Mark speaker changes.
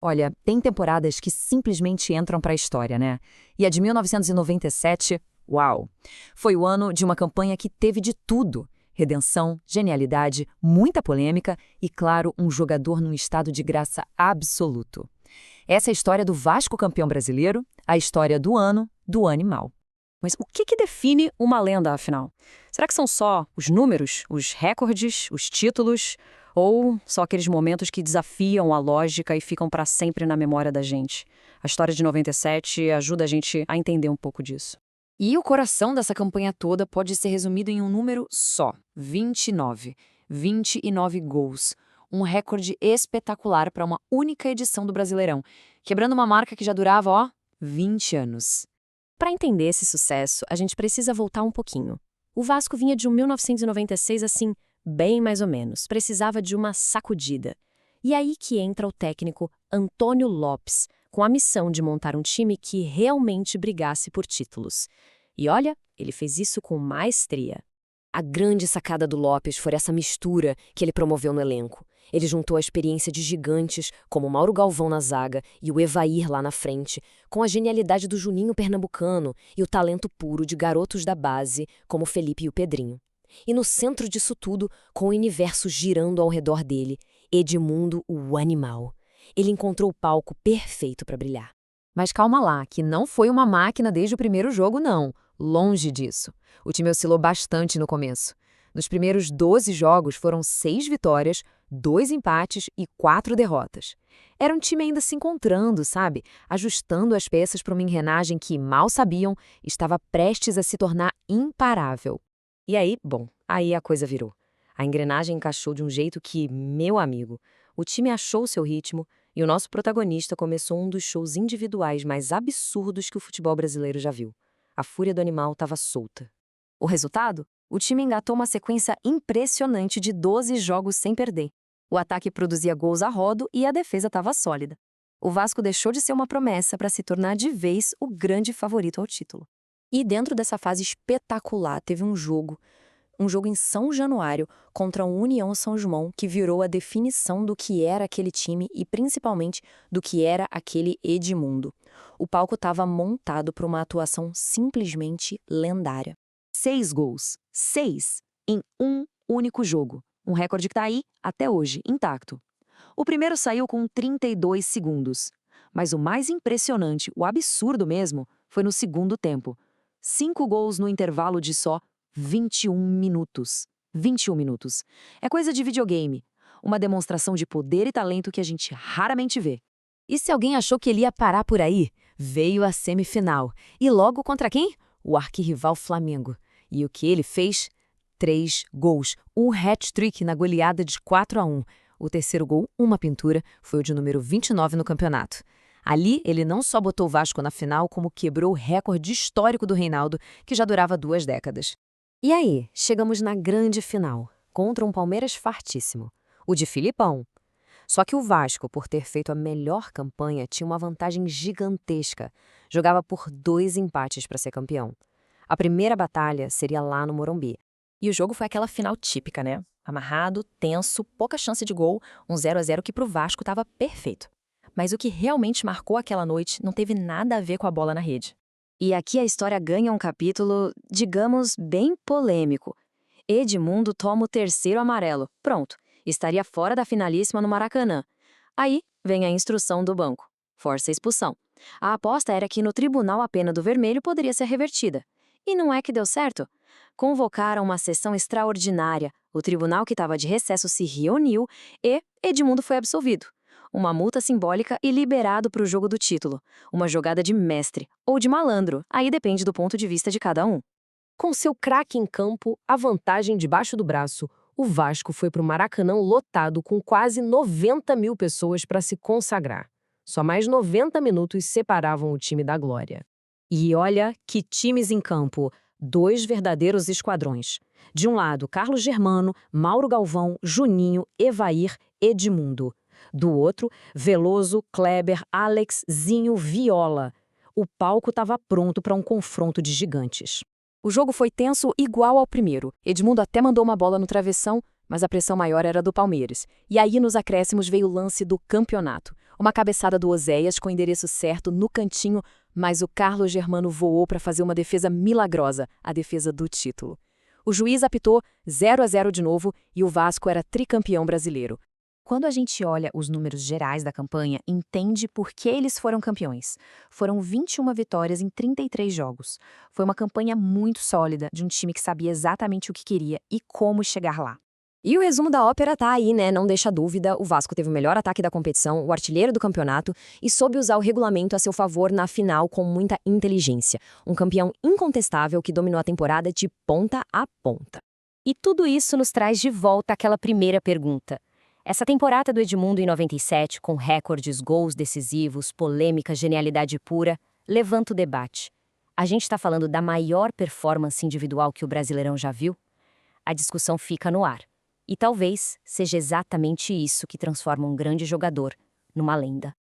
Speaker 1: Olha, tem temporadas que simplesmente entram para a história, né? E a de 1997, uau! Foi o ano de uma campanha que teve de tudo: redenção, genialidade, muita polêmica e, claro, um jogador num estado de graça absoluto. Essa é a história do Vasco campeão brasileiro, a história do ano do animal.
Speaker 2: Mas o que define uma lenda, afinal? Será que são só os números, os recordes, os títulos? Ou só aqueles momentos que desafiam a lógica e ficam para sempre na memória da gente? A história de 97 ajuda a gente a entender um pouco disso.
Speaker 1: E o coração dessa campanha toda pode ser resumido em um número só: 29. 29 gols. Um recorde espetacular para uma única edição do Brasileirão, quebrando uma marca que já durava, 20 anos.
Speaker 2: Para entender esse sucesso, a gente precisa voltar um pouquinho. O Vasco vinha de um 1996 assim, bem mais ou menos. Precisava de uma sacudida. E aí que entra o técnico Antônio Lopes, com a missão de montar um time que realmente brigasse por títulos. E olha, ele fez isso com maestria. A grande sacada do Lopes foi essa mistura que ele promoveu no elenco. Ele juntou a experiência de gigantes, como o Mauro Galvão na zaga e o Evair lá na frente, com a genialidade do Juninho pernambucano e o talento puro de garotos da base, como o Felipe e o Pedrinho. E no centro disso tudo, com o universo girando ao redor dele, Edmundo, o animal. Ele encontrou o palco perfeito para brilhar.
Speaker 1: Mas calma lá, que não foi uma máquina desde o primeiro jogo, não. Longe disso. O time oscilou bastante no começo. Nos primeiros 12 jogos foram 6 vitórias, 2 empates e 4 derrotas. Era um time ainda se encontrando, sabe? Ajustando as peças para uma engrenagem que, mal sabiam, estava prestes a se tornar imparável.
Speaker 2: E aí, aí a coisa virou. A engrenagem encaixou de um jeito que, meu amigo, o time achou seu ritmo e o nosso protagonista começou um dos shows individuais mais absurdos que o futebol brasileiro já viu. A fúria do animal estava solta. O resultado? O time engatou uma sequência impressionante de 12 jogos sem perder. O ataque produzia gols a rodo e a defesa estava sólida. O Vasco deixou de ser uma promessa para se tornar de vez o grande favorito ao título. E dentro dessa fase espetacular teve um jogo em São Januário contra o União São João que virou a definição do que era aquele time e principalmente do que era aquele Edmundo. O palco estava montado para uma atuação simplesmente lendária. 6 gols. 6 em um único jogo. Um recorde que está aí, até hoje, intacto. O primeiro saiu com 32 segundos. Mas o mais impressionante, o absurdo mesmo, foi no segundo tempo. 5 gols no intervalo de só 21 minutos. 21 minutos. É coisa de videogame. Uma demonstração de poder e talento que a gente raramente vê.
Speaker 1: E se alguém achou que ele ia parar por aí, veio a semifinal. E logo contra quem? O arquirrival Flamengo. E o que ele fez? 3 gols, um hat-trick na goleada de 4-1. O terceiro gol, uma pintura, foi o de número 29 no campeonato. Ali, ele não só botou o Vasco na final, como quebrou o recorde histórico do Reinaldo, que já durava 2 décadas.
Speaker 2: E aí, chegamos na grande final, contra um Palmeiras fartíssimo, o de Filipão. Só que o Vasco, por ter feito a melhor campanha, tinha uma vantagem gigantesca. Jogava por 2 empates para ser campeão. A primeira batalha seria lá no Morumbi. E o jogo foi aquela final típica, né? Amarrado, tenso, pouca chance de gol, um 0-0 que pro Vasco estava perfeito. Mas o que realmente marcou aquela noite não teve nada a ver com a bola na rede. E aqui a história ganha um capítulo, digamos, bem polêmico. Edmundo toma o terceiro amarelo. Pronto, estaria fora da finalíssima no Maracanã. Aí vem a instrução do banco. Força a expulsão. A aposta era que no tribunal a pena do vermelho poderia ser revertida. E não é que deu certo? Convocaram uma sessão extraordinária. O tribunal que estava de recesso se reuniu e Edmundo foi absolvido. Uma multa simbólica e liberado para o jogo do título. Uma jogada de mestre ou de malandro, aí depende do ponto de vista de cada um.
Speaker 3: Com seu craque em campo, a vantagem debaixo do braço, o Vasco foi para o Maracanã lotado com quase 90 mil pessoas para se consagrar. Só mais 90 minutos separavam o time da glória. E olha que times em campo, 2 verdadeiros esquadrões. De um lado, Carlos Germano, Mauro Galvão, Juninho, Evair, Edmundo. Do outro, Veloso, Kleber, Alex, Zinho, Viola. O palco estava pronto para um confronto de gigantes.
Speaker 2: O jogo foi tenso igual ao primeiro. Edmundo até mandou uma bola no travessão, mas a pressão maior era do Palmeiras. E aí nos acréscimos veio o lance do campeonato.
Speaker 1: Uma cabeçada do Oséias com o endereço certo no cantinho, mas o Carlos Germano voou para fazer uma defesa milagrosa, a defesa do título. O juiz apitou 0-0 de novo e o Vasco era tricampeão brasileiro.
Speaker 2: Quando a gente olha os números gerais da campanha, entende por que eles foram campeões. Foram 21 vitórias em 33 jogos. Foi uma campanha muito sólida, de um time que sabia exatamente o que queria e como chegar lá.
Speaker 4: E o resumo da ópera tá aí, né? Não deixa dúvida. O Vasco teve o melhor ataque da competição, o artilheiro do campeonato e soube usar o regulamento a seu favor na final com muita inteligência. Um campeão incontestável que dominou a temporada de ponta a ponta.
Speaker 2: E tudo isso nos traz de volta àquela primeira pergunta. Essa temporada do Edmundo em 97, com recordes, gols decisivos, polêmica, genialidade pura, levanta o debate. A gente está falando da maior performance individual que o Brasileirão já viu? A discussão fica no ar. E talvez seja exatamente isso que transforma um grande jogador numa lenda.